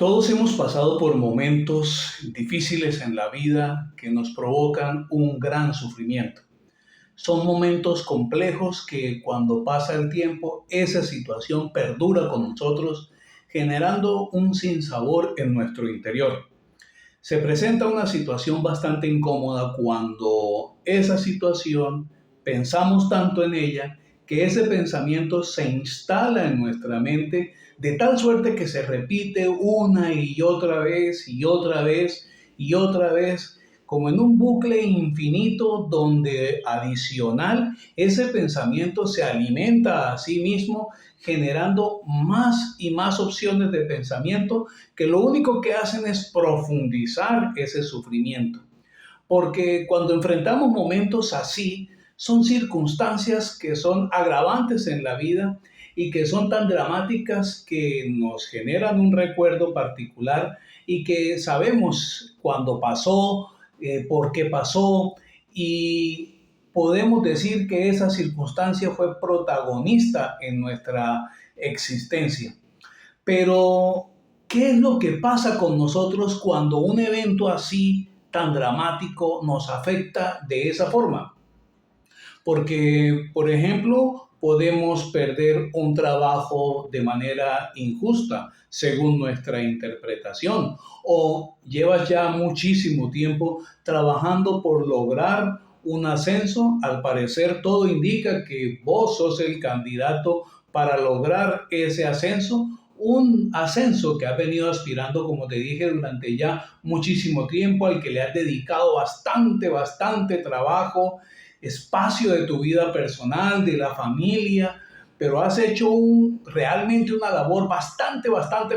Todos hemos pasado por momentos difíciles en la vida que nos provocan un gran sufrimiento. Son momentos complejos que cuando pasa el tiempo, esa situación perdura con nosotros, generando un sinsabor en nuestro interior. Se presenta una situación bastante incómoda cuando esa situación pensamos tanto en ella que ese pensamiento se instala en nuestra mente de tal suerte que se repite una y otra vez y otra vez y otra vez, como en un bucle infinito donde adicional ese pensamiento se alimenta a sí mismo, generando más y más opciones de pensamiento que lo único que hacen es profundizar ese sufrimiento. Porque cuando enfrentamos momentos así, son circunstancias que son agravantes en la vida y que son tan dramáticas que nos generan un recuerdo particular y que sabemos cuándo pasó, por qué pasó, y podemos decir que esa circunstancia fue protagonista en nuestra existencia. Pero, ¿qué es lo que pasa con nosotros cuando un evento así tan dramático nos afecta de esa forma? Porque, por ejemplo, podemos perder un trabajo de manera injusta, según nuestra interpretación, o llevas ya muchísimo tiempo trabajando por lograr un ascenso. Al parecer todo indica que vos sos el candidato para lograr ese ascenso, un ascenso que has venido aspirando, como te dije, durante ya muchísimo tiempo, al que le has dedicado bastante trabajo, espacio de tu vida personal, de la familia, pero has hecho realmente una labor bastante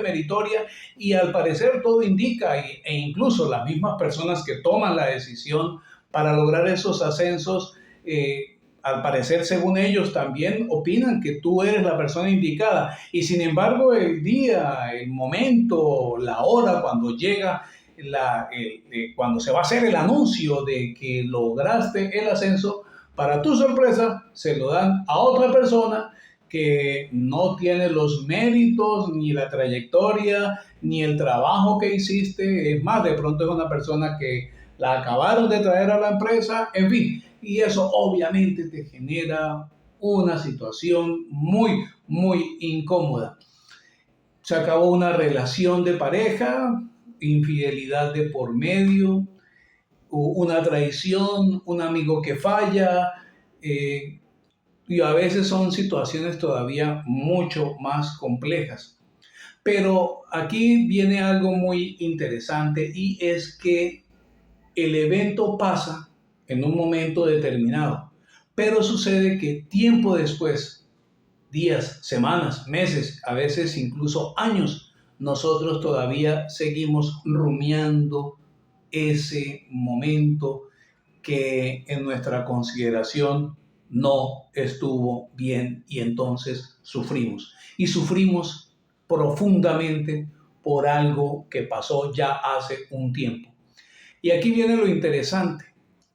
meritoria, y al parecer todo indica, e incluso las mismas personas que toman la decisión para lograr esos ascensos, al parecer, según ellos, también opinan que tú eres la persona indicada. Y sin embargo, el día, el momento, la hora, cuando llega, cuando se va a hacer el anuncio de que lograste el ascenso, para tu sorpresa, se lo dan a otra persona que no tiene los méritos, ni la trayectoria, ni el trabajo que hiciste. Es más, de pronto es una persona que la acabaron de traer a la empresa, en fin. Y eso obviamente te genera una situación muy incómoda. Se acabó una relación de pareja, infidelidad de por medio, una traición, un amigo que falla, eh, y a veces son situaciones todavía mucho más complejas. Pero aquí viene algo muy interesante, y es que el evento pasa en un momento determinado, pero sucede que tiempo después, días, semanas, meses, a veces incluso años, nosotros todavía seguimos rumiando ese momento que en nuestra consideración no estuvo bien, y entonces sufrimos. Y sufrimos profundamente por algo que pasó ya hace un tiempo. Y aquí viene lo interesante.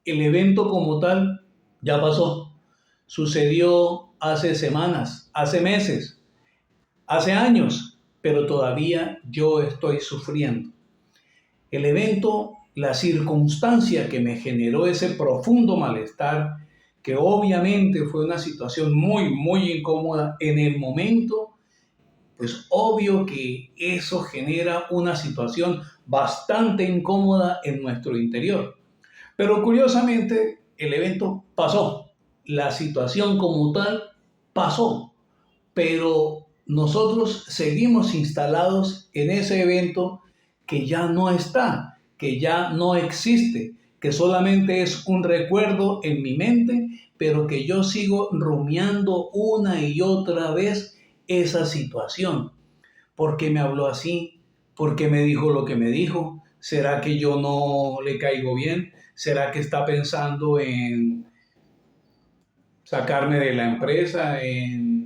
El evento como tal ya pasó. Sucedió hace semanas, hace meses, hace años, pero todavía yo estoy sufriendo. El evento, la circunstancia que me generó ese profundo malestar, que obviamente fue una situación muy incómoda en el momento, pues obvio que eso genera una situación bastante incómoda en nuestro interior. Pero curiosamente, el evento pasó, la situación como tal pasó, pero nosotros seguimos instalados en ese evento que ya no está, que ya no existe, que solamente es un recuerdo en mi mente, pero que yo sigo rumiando una y otra vez esa situación. ¿Por qué me habló así? ¿Por qué me dijo lo que me dijo? ¿Será que yo no le caigo bien? ¿Será que está pensando en sacarme de la empresa, en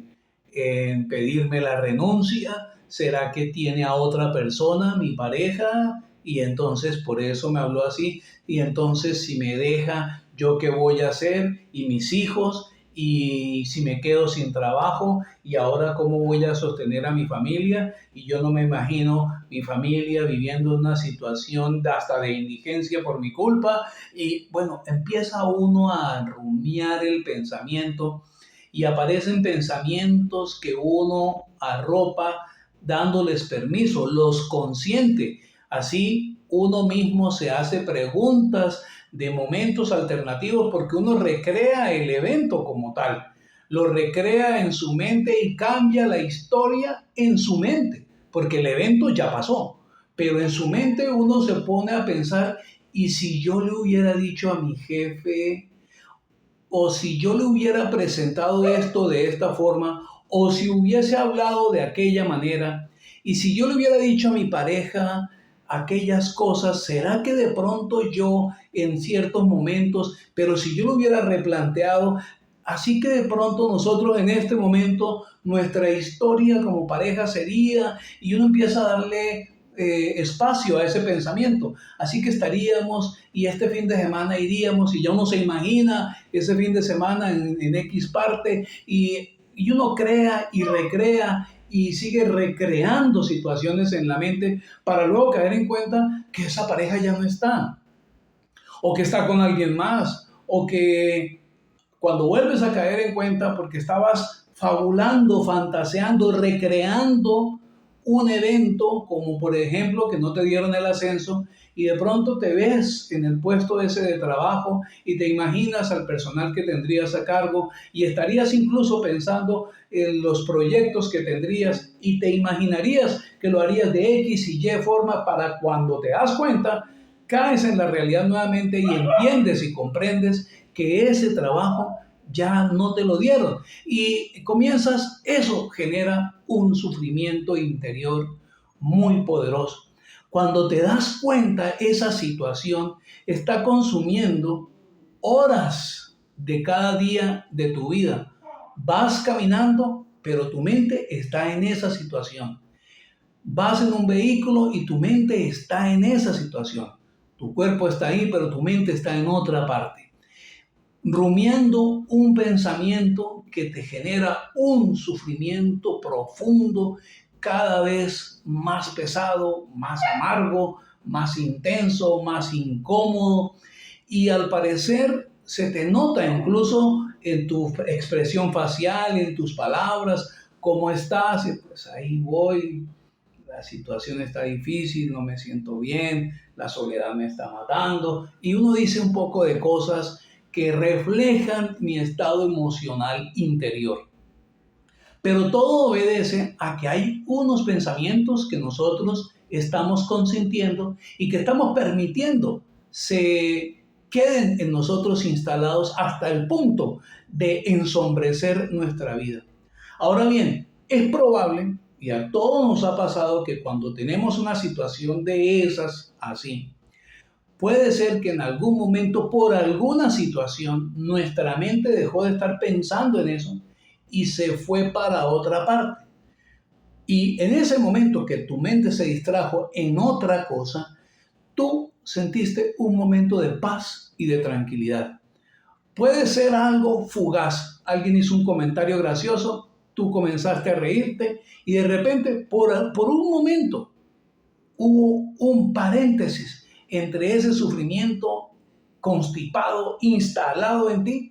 pedirme la renuncia? ¿Será que tiene a otra persona, mi pareja? Y entonces por eso me habló así. Y entonces, si me deja, ¿yo qué voy a hacer? ¿Y mis hijos? y si me quedo sin trabajo y ahora cómo voy a sostener a mi familia, y yo no me imagino mi familia viviendo una situación hasta de indigencia por mi culpa. Y bueno, empieza uno a rumiar el pensamiento y aparecen pensamientos que uno arropa dándoles permiso, los consiente. Así uno mismo se hace preguntas de momentos alternativos porque uno recrea el evento como tal, lo recrea en su mente y cambia la historia en su mente, porque el evento ya pasó, pero en su mente uno se pone a pensar, ¿y si yo le hubiera dicho a mi jefe? ¿O si yo le hubiera presentado esto de esta forma? ¿O si hubiese hablado de aquella manera? ¿Y si yo le hubiera dicho a mi pareja aquellas cosas? ¿Será que de pronto yo en ciertos momentos, pero si yo lo hubiera replanteado? Así que de pronto nosotros en este momento, nuestra historia como pareja sería, y uno empieza a darle espacio a ese pensamiento. Así que estaríamos y este fin de semana iríamos y ya uno se imagina ese fin de semana en X parte y uno crea y recrea y sigue recreando situaciones en la mente para luego caer en cuenta que esa pareja ya no está o que está con alguien más o que cuando vuelves a caer en cuenta porque estabas fabulando, fantaseando, recreando un evento como por ejemplo que no te dieron el ascenso y de pronto te ves en el puesto ese de trabajo y te imaginas al personal que tendrías a cargo y estarías incluso pensando en los proyectos que tendrías y te imaginarías que lo harías de X y Y forma para cuando te das cuenta, caes en la realidad nuevamente y entiendes y comprendes que ese trabajo ya no te lo dieron. Y comienzas, eso genera un sufrimiento interior muy poderoso. Cuando te das cuenta, esa situación está consumiendo horas de cada día de tu vida. Vas caminando, pero tu mente está en esa situación. Vas en un vehículo y tu mente está en esa situación. Tu cuerpo está ahí, pero tu mente está en otra parte, rumiando un pensamiento que te genera un sufrimiento profundo, cada vez más pesado, más amargo, más intenso, más incómodo, y al parecer se te nota incluso en tu expresión facial, en tus palabras, cómo estás, y pues ahí voy, la situación está difícil, no me siento bien, la soledad me está matando, y uno dice un poco de cosas que reflejan mi estado emocional interior. Pero todo obedece a que hay unos pensamientos que nosotros estamos consintiendo y que estamos permitiendo se queden en nosotros instalados hasta el punto de ensombrecer nuestra vida. Ahora bien, es probable, y a todos nos ha pasado, que cuando tenemos una situación de esas así, puede ser que en algún momento, por alguna situación, nuestra mente dejó de estar pensando en eso y se fue para otra parte. Y en ese momento que tu mente se distrajo en otra cosa, tú sentiste un momento de paz y de tranquilidad. Puede ser algo fugaz. Alguien hizo un comentario gracioso, tú comenzaste a reírte y de repente, por un momento, hubo un paréntesis entre ese sufrimiento constipado, instalado en ti.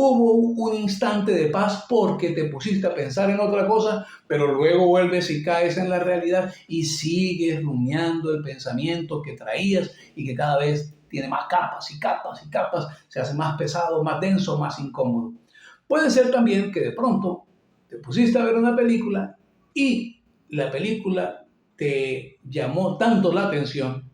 Hubo un instante de paz porque te pusiste a pensar en otra cosa, pero luego vuelves y caes en la realidad y sigues rumiando el pensamiento que traías y que cada vez tiene más capas y capas y capas, se hace más pesado, más denso, más incómodo. Puede ser también que de pronto te pusiste a ver una película y la película te llamó tanto la atención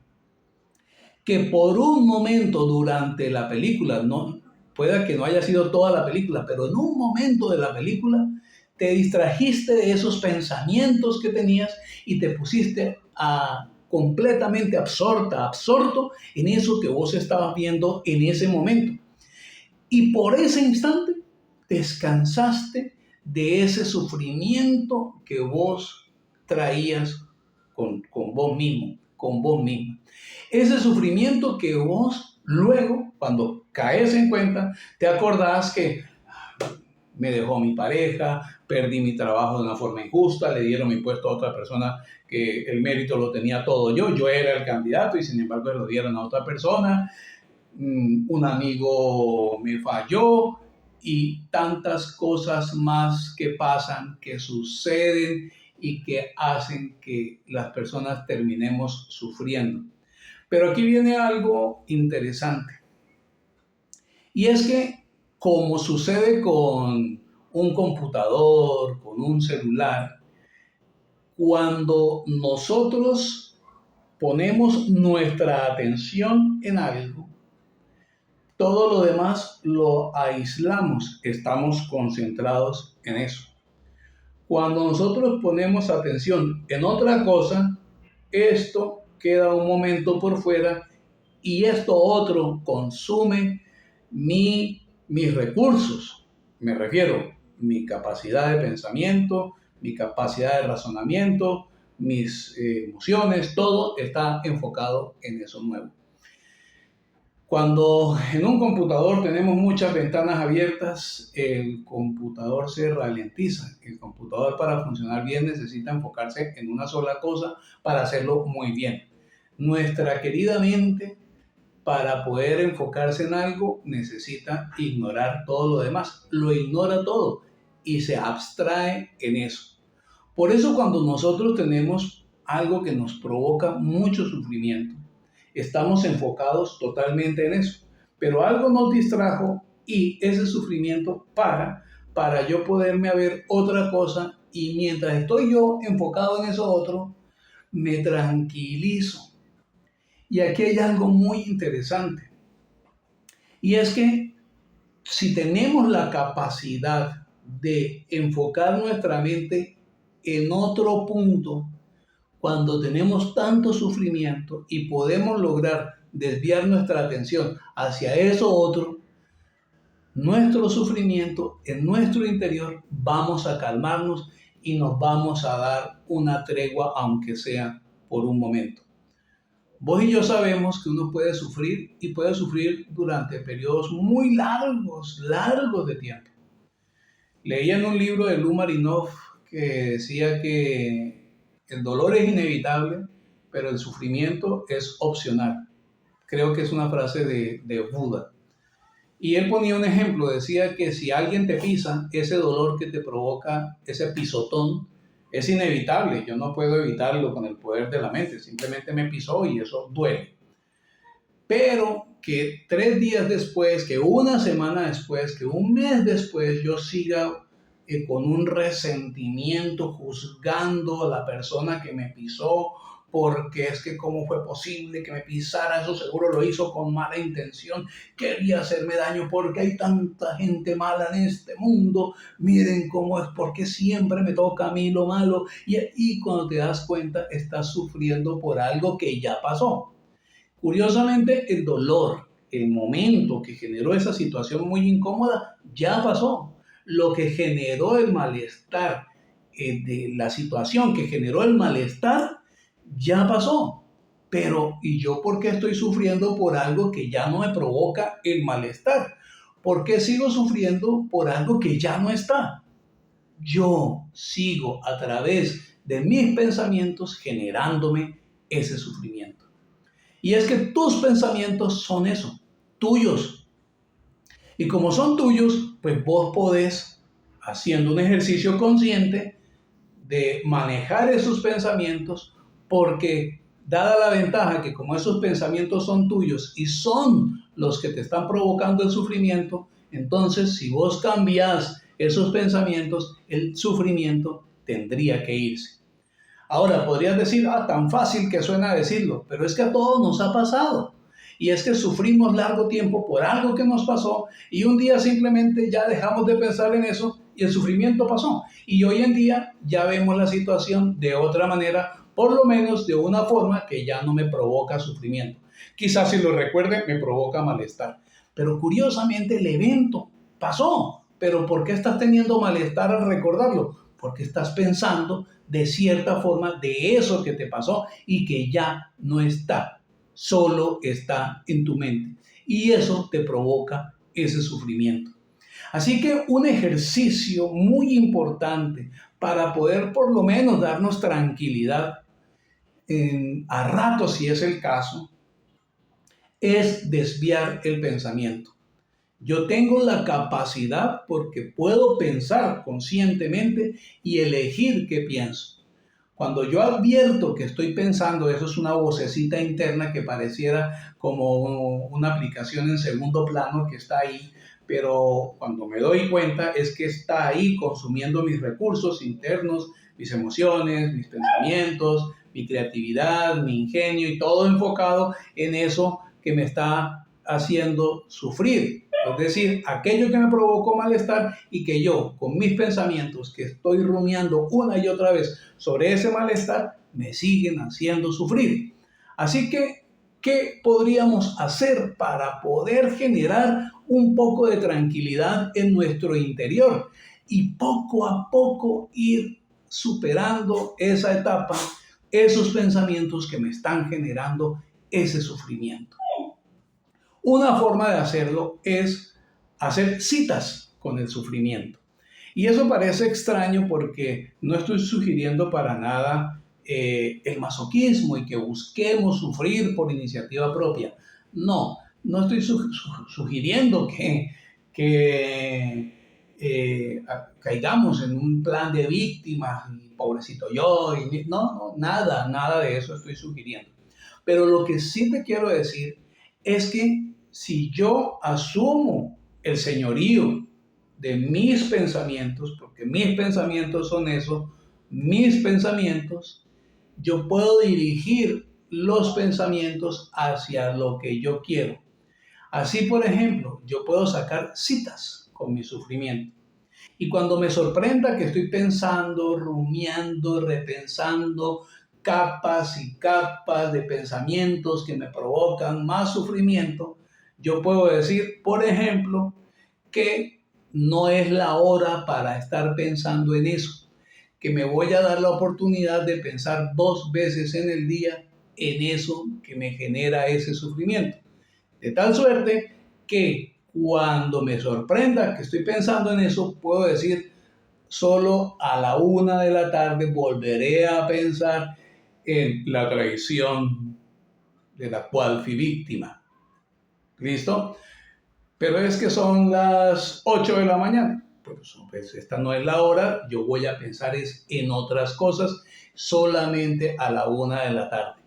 que por un momento durante la película, no, pueda que no haya sido toda la película, pero en un momento de la película te distrajiste de esos pensamientos que tenías y te pusiste a completamente absorto en eso que vos estabas viendo en ese momento. Y por ese instante descansaste de ese sufrimiento que vos traías con vos mismo, con vos mismo. Ese sufrimiento que vos luego, cuando caes en cuenta, te acordás que me dejó mi pareja, perdí mi trabajo de una forma injusta, le dieron mi puesto a otra persona que el mérito lo tenía todo yo era el candidato y sin embargo lo dieron a otra persona, un amigo me falló y tantas cosas más que pasan, que suceden y que hacen que las personas terminemos sufriendo. Pero aquí viene algo interesante. Y es que, como sucede con un computador, con un celular, cuando nosotros ponemos nuestra atención en algo, todo lo demás lo aislamos, estamos concentrados en eso. Cuando nosotros ponemos atención en otra cosa, esto queda un momento por fuera y esto otro consume mis recursos. Me refiero, mi capacidad de pensamiento, mi capacidad de razonamiento, mis emociones, todo está enfocado en eso nuevo. Cuando en un computador tenemos muchas ventanas abiertas, el computador se ralentiza. El computador para funcionar bien necesita enfocarse en una sola cosa para hacerlo muy bien. Nuestra querida mente, para poder enfocarse en algo, necesita ignorar todo lo demás. Lo ignora todo y se abstrae en eso. Por eso cuando nosotros tenemos algo que nos provoca mucho sufrimiento, estamos enfocados totalmente en eso. Pero algo nos distrajo y ese sufrimiento para yo poderme ver otra cosa y mientras estoy yo enfocado en eso otro, me tranquilizo. Y aquí hay algo muy interesante. Y es que si tenemos la capacidad de enfocar nuestra mente en otro punto, cuando tenemos tanto sufrimiento y podemos lograr desviar nuestra atención hacia eso otro, nuestro sufrimiento en nuestro interior vamos a calmarnos y nos vamos a dar una tregua, aunque sea por un momento. Vos y yo sabemos que uno puede sufrir y puede sufrir durante periodos muy largos de tiempo. Leía en un libro de Lou Marinoff que decía que el dolor es inevitable, pero el sufrimiento es opcional. Creo que es una frase de Buda. Y él ponía un ejemplo, decía que si alguien te pisa, ese dolor que te provoca, ese pisotón, es inevitable. Yo no puedo evitarlo con el poder de la mente, simplemente me pisó y eso duele. Pero que 3 días después, que una semana después, que un mes después, yo siga con un resentimiento juzgando a la persona que me pisó, porque es que cómo fue posible que me pisara, eso seguro lo hizo con mala intención, quería hacerme daño porque hay tanta gente mala en este mundo, miren cómo es, porque siempre me toca a mí lo malo, y cuando te das cuenta estás sufriendo por algo que ya pasó. Curiosamente, el dolor, el momento que generó esa situación muy incómoda, ya pasó. Lo que generó el malestar, de la situación que generó el malestar, ya pasó. Pero, ¿y yo por qué estoy sufriendo por algo que ya no me provoca el malestar? ¿Por qué sigo sufriendo por algo que ya no está? Yo sigo a través de mis pensamientos generándome ese sufrimiento. Y es que tus pensamientos son eso, tuyos. Y como son tuyos, pues vos podés, haciendo un ejercicio consciente, de manejar esos pensamientos, porque dada la ventaja que como esos pensamientos son tuyos y son los que te están provocando el sufrimiento, entonces si vos cambias esos pensamientos, el sufrimiento tendría que irse. Ahora, podrías decir, tan fácil que suena decirlo, pero es que a todos nos ha pasado. Y es que sufrimos largo tiempo por algo que nos pasó y un día simplemente ya dejamos de pensar en eso y el sufrimiento pasó. Y hoy en día ya vemos la situación de otra manera, por lo menos de una forma que ya no me provoca sufrimiento. Quizás si lo recuerde me provoca malestar. Pero curiosamente el evento pasó. ¿Pero por qué estás teniendo malestar al recordarlo? Porque estás pensando de cierta forma de eso que te pasó y que ya no está, solo está en tu mente. Y eso te provoca ese sufrimiento. Así que un ejercicio muy importante para poder por lo menos darnos tranquilidad a ratos, si es el caso, es desviar el pensamiento. Yo tengo la capacidad porque puedo pensar conscientemente y elegir qué pienso. Cuando yo advierto que estoy pensando, eso es una vocecita interna que pareciera como una aplicación en segundo plano que está ahí, pero cuando me doy cuenta es que está ahí consumiendo mis recursos internos, mis emociones, mis pensamientos, mi creatividad, mi ingenio y todo enfocado en eso que me está haciendo sufrir. Es decir, aquello que me provocó malestar y que yo, con mis pensamientos que estoy rumiando una y otra vez sobre ese malestar, me siguen haciendo sufrir. Así que, ¿qué podríamos hacer para poder generar un poco de tranquilidad en nuestro interior y poco a poco ir superando esa etapa, esos pensamientos que me están generando ese sufrimiento? Una forma de hacerlo es hacer citas con el sufrimiento. Y eso parece extraño porque no estoy sugiriendo para nada el masoquismo y que busquemos sufrir por iniciativa propia. No, no estoy sugiriendo que caigamos en un plan de víctimas, pobrecito yo, no, nada de eso estoy sugiriendo. Pero lo que sí te quiero decir es que si yo asumo el señorío de mis pensamientos, porque mis pensamientos son eso, mis pensamientos, yo puedo dirigir los pensamientos hacia lo que yo quiero. Así, por ejemplo, yo puedo sacar citas con mi sufrimiento. Y cuando me sorprenda que estoy pensando, rumiando, repensando capas y capas de pensamientos que me provocan más sufrimiento, yo puedo decir, por ejemplo, que no es la hora para estar pensando en eso, que me voy a dar la oportunidad de pensar 2 veces en el día en eso que me genera ese sufrimiento. De tal suerte que cuando me sorprenda que estoy pensando en eso, puedo decir, solo a la 1 de la tarde volveré a pensar en la traición de la cual fui víctima. ¿Listo? Pero es que son las 8 de la mañana. Pues esta no es la hora, yo voy a pensar en otras cosas solamente a la 1 de la tarde.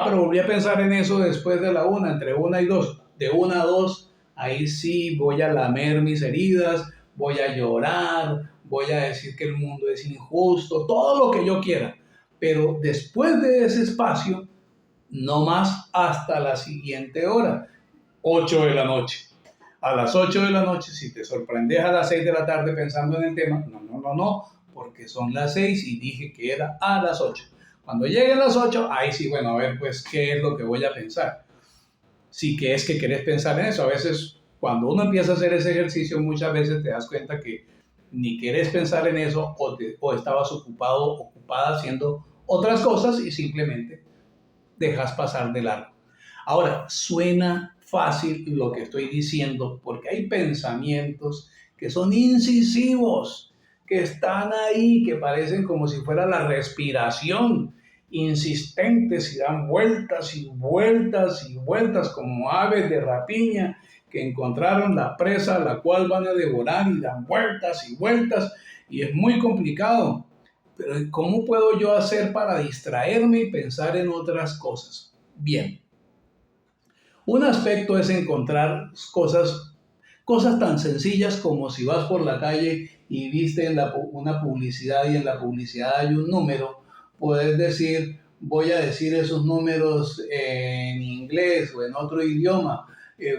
Pero volví a pensar en eso después de la 1, entre 1 y 2. De 1 a 2, ahí sí voy a lamer mis heridas, voy a llorar, voy a decir que el mundo es injusto, todo lo que yo quiera. Pero después de ese espacio, no más hasta la siguiente hora, 8 de la noche. A las 8 de la noche, si te sorprendes a las 6 de la tarde pensando en el tema, no, porque son las 6 y dije que era a las 8. Cuando lleguen las 8, ahí sí, bueno, a ver, pues, ¿qué es lo que voy a pensar? Sí que es que querés pensar en eso. A veces, cuando uno empieza a hacer ese ejercicio, muchas veces te das cuenta que ni querés pensar en eso o estabas ocupado, ocupada haciendo otras cosas y simplemente dejas pasar de largo. Ahora, suena fácil lo que estoy diciendo porque hay pensamientos que son incisivos, que están ahí, que parecen como si fuera la respiración, insistentes y dan vueltas y vueltas y vueltas como aves de rapiña que encontraron la presa a la cual van a devorar y dan vueltas y vueltas y es muy complicado. Pero ¿cómo puedo yo hacer para distraerme y pensar en otras cosas? Bien, un aspecto es encontrar cosas tan sencillas como si vas por la calle y viste una publicidad y en la publicidad hay un número, puedes decir, voy a decir esos números en inglés o en otro idioma,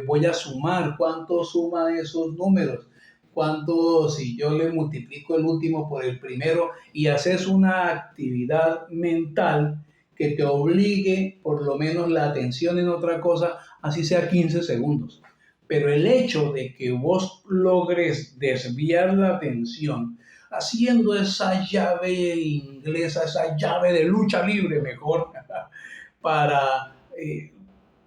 voy a sumar, ¿cuánto suman esos números? ¿Cuánto si yo le multiplico el último por el primero y haces una actividad mental que te obligue por lo menos la atención en otra cosa, así sea 15 segundos? Pero el hecho de que vos logres desviar la atención haciendo esa llave inglesa, esa llave de lucha libre mejor, para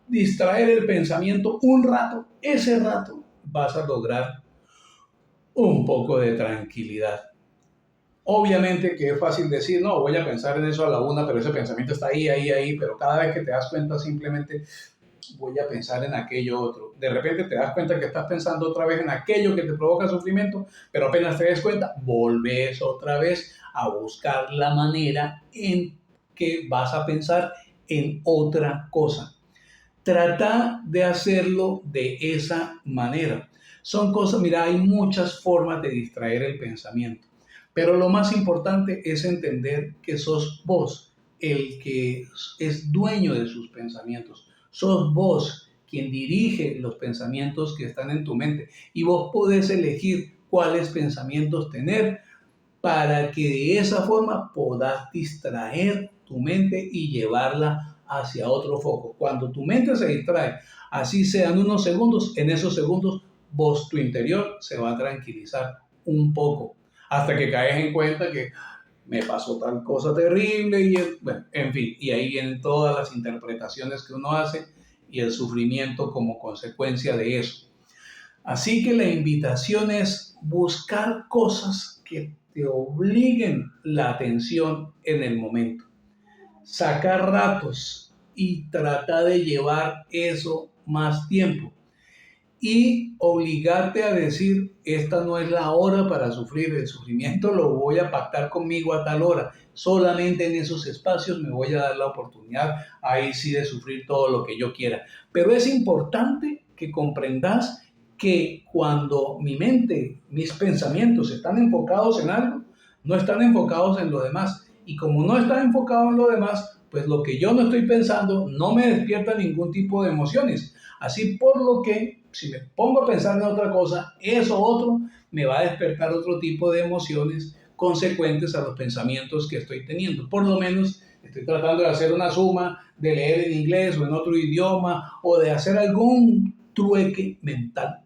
distraer el pensamiento un rato, ese rato vas a lograr un poco de tranquilidad. Obviamente que es fácil decir, no, voy a pensar en eso a la una, pero ese pensamiento está ahí, pero cada vez que te das cuenta simplemente voy a pensar en aquello otro. De repente te das cuenta que estás pensando otra vez en aquello que te provoca sufrimiento, pero apenas te des cuenta, volves otra vez a buscar la manera en que vas a pensar en otra cosa. Trata de hacerlo de esa manera. Son cosas, mira, hay muchas formas de distraer el pensamiento, pero lo más importante es entender que sos vos el que es dueño de sus pensamientos. Sos vos quien dirige los pensamientos que están en tu mente y vos podés elegir cuáles pensamientos tener para que de esa forma puedas distraer tu mente y llevarla hacia otro foco. Cuando tu mente se distrae, así sean unos segundos, en esos segundos vos, tu interior, se va a tranquilizar un poco, hasta que caes en cuenta que me pasó tal cosa terrible y, bueno, en fin, y ahí vienen todas las interpretaciones que uno hace y el sufrimiento como consecuencia de eso. Así que la invitación es buscar cosas que te obliguen la atención en el momento. Sacar ratos y tratar de llevar eso más tiempo. Y obligarte a decir, esta no es la hora para sufrir, el sufrimiento lo voy a pactar conmigo a tal hora. Solamente en esos espacios me voy a dar la oportunidad, ahí sí, de sufrir todo lo que yo quiera. Pero es importante que comprendas que cuando mi mente, mis pensamientos están enfocados en algo, no están enfocados en lo demás. Y como no están enfocados en lo demás, pues lo que yo no estoy pensando no me despierta ningún tipo de emociones. Así por lo que si me pongo a pensar en otra cosa, eso otro me va a despertar otro tipo de emociones consecuentes a los pensamientos que estoy teniendo. Por lo menos estoy tratando de hacer una suma, de leer en inglés o en otro idioma o de hacer algún trueque mental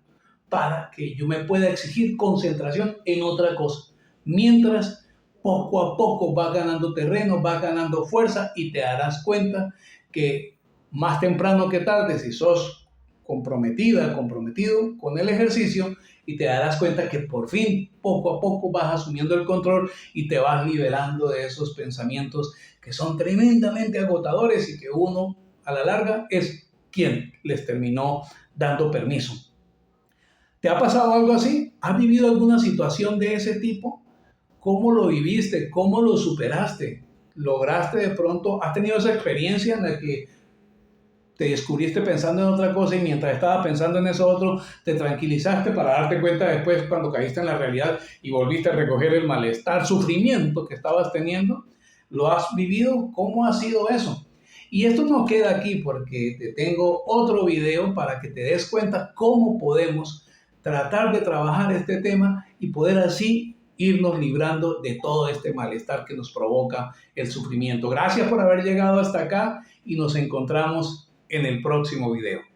para que yo me pueda exigir concentración en otra cosa. Mientras poco a poco vas ganando terreno, vas ganando fuerza y te darás cuenta que más temprano que tarde, si sos comprometida, comprometido con el ejercicio, y te darás cuenta que por fin, poco a poco, vas asumiendo el control y te vas liberando de esos pensamientos que son tremendamente agotadores y que uno, a la larga, es quien les terminó dando permiso. ¿Te ha pasado algo así? ¿Has vivido alguna situación de ese tipo? ¿Cómo lo viviste? ¿Cómo lo superaste? ¿Lograste de pronto, has tenido esa experiencia en la que te descubriste pensando en otra cosa y mientras estabas pensando en eso otro, te tranquilizaste para darte cuenta después cuando caíste en la realidad y volviste a recoger el malestar, sufrimiento que estabas teniendo? ¿Lo has vivido? ¿Cómo ha sido eso? Y esto no queda aquí porque te tengo otro video para que te des cuenta cómo podemos tratar de trabajar este tema y poder así irnos librando de todo este malestar que nos provoca el sufrimiento. Gracias por haber llegado hasta acá y nos encontramos en el próximo video.